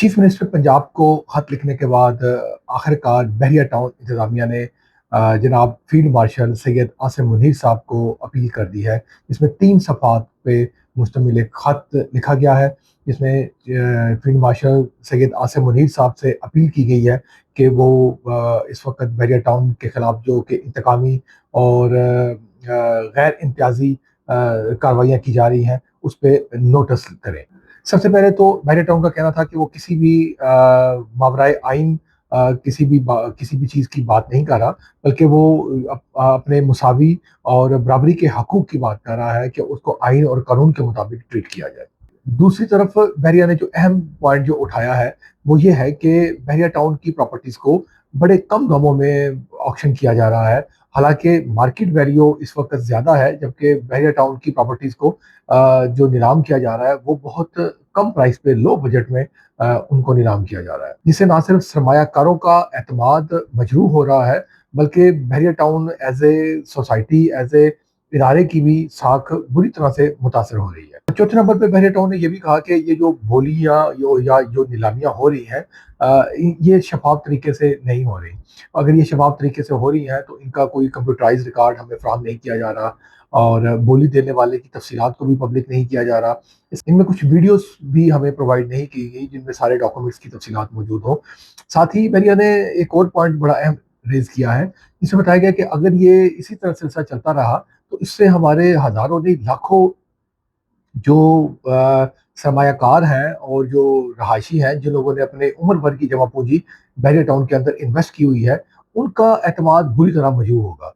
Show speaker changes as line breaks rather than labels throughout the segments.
Chief minister Punjab کو خط لکھنے کے بعد آخرکار بحریہ ٹاؤن انتظامیہ نے جناب فیلڈ مارشل سید عاصم منیر صاحب کو اپیل کر دی ہے، جس میں 3 صفحات پہ مشتمل ایک خط لکھا گیا ہے، جس میں فیلڈ مارشل سید عاصم منیر صاحب سے اپیل کی گئی ہے کہ وہ اس وقت بحریہ ٹاؤن کے خلاف جو کہ انتقامی اور غیر امتیازی کارروائیاں کی جا رہی ہیں اس پہ نوٹس کریں۔ سب سے پہلے تو بحریہ ٹاؤن کا کہنا تھا کہ وہ کسی بھی ماورائے آئین کسی بھی چیز کی بات نہیں کر رہا، بلکہ وہ اپنے مساوی اور برابری کے حقوق کی بات کر رہا ہے کہ اس کو آئین اور قانون کے مطابق ٹریٹ کیا جائے۔ دوسری طرف بحریہ نے جو اہم پوائنٹ جو اٹھایا ہے وہ یہ ہے کہ بحریہ ٹاؤن کی پراپرٹیز کو بڑے کم داموں میں آکشن کیا جا رہا ہے، حالانکہ مارکیٹ ویلیو اس وقت زیادہ ہے، جبکہ بحریہ ٹاؤن کی پراپرٹیز کو جو نیلام کیا جا رہا ہے وہ بہت کم پرائس پہ لو بجٹ میں ان کو نیلام کیا جا رہا ہے، جس سے نہ صرف سرمایہ کاروں کا اعتماد مجروح ہو رہا ہے بلکہ بحریہ town as a society as a ادارے کی بھی ساکھ بری طرح سے متاثر ہو رہی ہے۔ چوتھے نمبر پہ بحریہ ٹاؤن نے یہ بھی کہا کہ یہ جو بولیاں یا جو نیلامیاں ہو رہی ہیں یہ شفاف طریقے سے نہیں ہو رہی۔ اگر یہ شفاف طریقے سے ہو رہی ہیں تو ان کا کوئی کمپیوٹرائز ریکارڈ ہمیں فراہم نہیں کیا جا رہا، اور بولی دینے والے کی تفصیلات کو بھی پبلک نہیں کیا جا رہا۔ ان میں کچھ ویڈیوز بھی ہمیں پرووائڈ نہیں کی گئی جن میں سارے ڈاکومنٹس کی تفصیلات موجود ہوں۔ ساتھ ہی بحریہ نے ایک اور پوائنٹ بڑا اہم ریز کیا ہے، جس میں بتایا گیا کہ اگر یہ اسی طرح سلسلہ چلتا رہا تو اس سے ہمارے ہزاروں نہیں لاکھوں جو سرمایہ کار ہیں اور جو رہائشی ہیں، جن لوگوں نے اپنے عمر بھر کی جمع پونجی بحریہ ٹاؤن کے اندر انویسٹ کی ہوئی ہے، ان کا اعتماد بری طرح مجروح ہوگا۔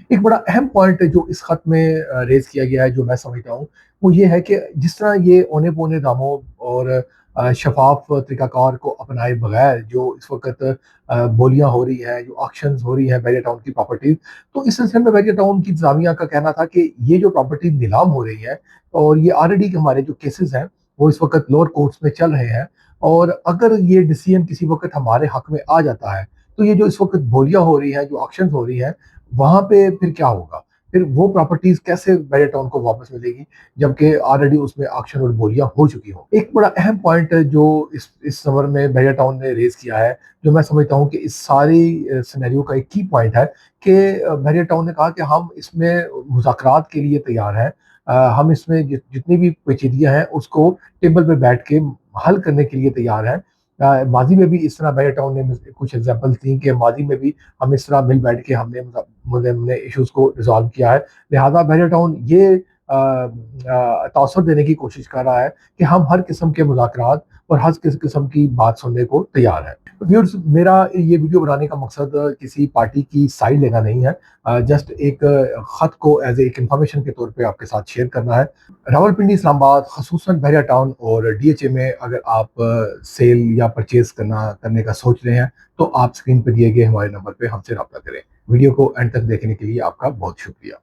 ایک بڑا اہم پوائنٹ جو اس خط میں ریز کیا گیا ہے، جو میں سمجھتا ہوں وہ یہ ہے کہ جس طرح یہ اونے پونے داموں اور شفاف طریقہ کار کو اپنائے بغیر جو اس وقت بولیاں ہو رہی ہیں، جو آکشنز ہو رہی ہیں بحریہ ٹاؤن کی پراپرٹیز، تو اس سلسلے میں بحریہ ٹاؤن کی انتظامیہ کا کہنا تھا کہ یہ جو پراپرٹی نیلام ہو رہی ہے اور یہ آلریڈی ہمارے جو کیسز ہیں وہ اس وقت لوور کورٹس میں چل رہے ہیں، اور اگر یہ ڈیسیژن کسی وقت ہمارے حق میں آ جاتا ہے تو یہ جو اس وقت بولیاں ہو رہی ہیں، جو آکشنز ہو رہی ہیں، وہاں پہ پھر کیا ہوگا؟ پھر وہ پراپرٹیز کیسے بحریہ ٹاؤن کو واپس ملے گی جبکہ آلریڈی اس میں آکشن اور بولیاں ہو چکی ہوں۔ ایک بڑا اہم پوائنٹ جو اس سمر میں بحریہ ٹاؤن نے ریز کیا ہے، جو میں سمجھتا ہوں کہ اس ساری سینیریو کا ایک کی پوائنٹ ہے، کہ بحریہ ٹاؤن نے کہا کہ ہم اس میں مذاکرات کے لیے تیار ہیں، ہم اس میں جتنی بھی پیچیدگیاں ہیں اس کو ٹیبل پہ بیٹھ کے حل کرنے کے لیے تیار ہیں۔ ماضی میں بھی اس طرح بحریہ ٹاؤن نے کچھ ایگزامپل تھیں کہ ماضی میں بھی ہم اس طرح مل بیٹھ کے ہم نے ایشوز کو ریزالو کیا ہے، لہذا بحریہ ٹاؤن یہ تاثر دینے کی کوشش کر رہا ہے کہ ہم ہر قسم کے مذاکرات اور ہر قسم کی بات سننے کو تیار ہیں۔ ویورز، میرا یہ ویڈیو بنانے کا مقصد کسی پارٹی کی سائڈ لینا نہیں ہے، جسٹ ایک خط کو ایز ایک انفارمیشن کے طور پہ آپ کے ساتھ شیئر کرنا ہے۔ راولپنڈی، اسلام آباد، خصوصاً بحریہ ٹاؤن اور ڈی ایچ اے میں اگر آپ سیل یا پرچیز کرنے کا سوچ رہے ہیں تو آپ اسکرین پہ دیے گئے ہمارے نمبر پہ ہم سے رابطہ کریں۔ ویڈیو کو اینڈ تک دیکھنے کے لیے آپ کا بہت شکریہ۔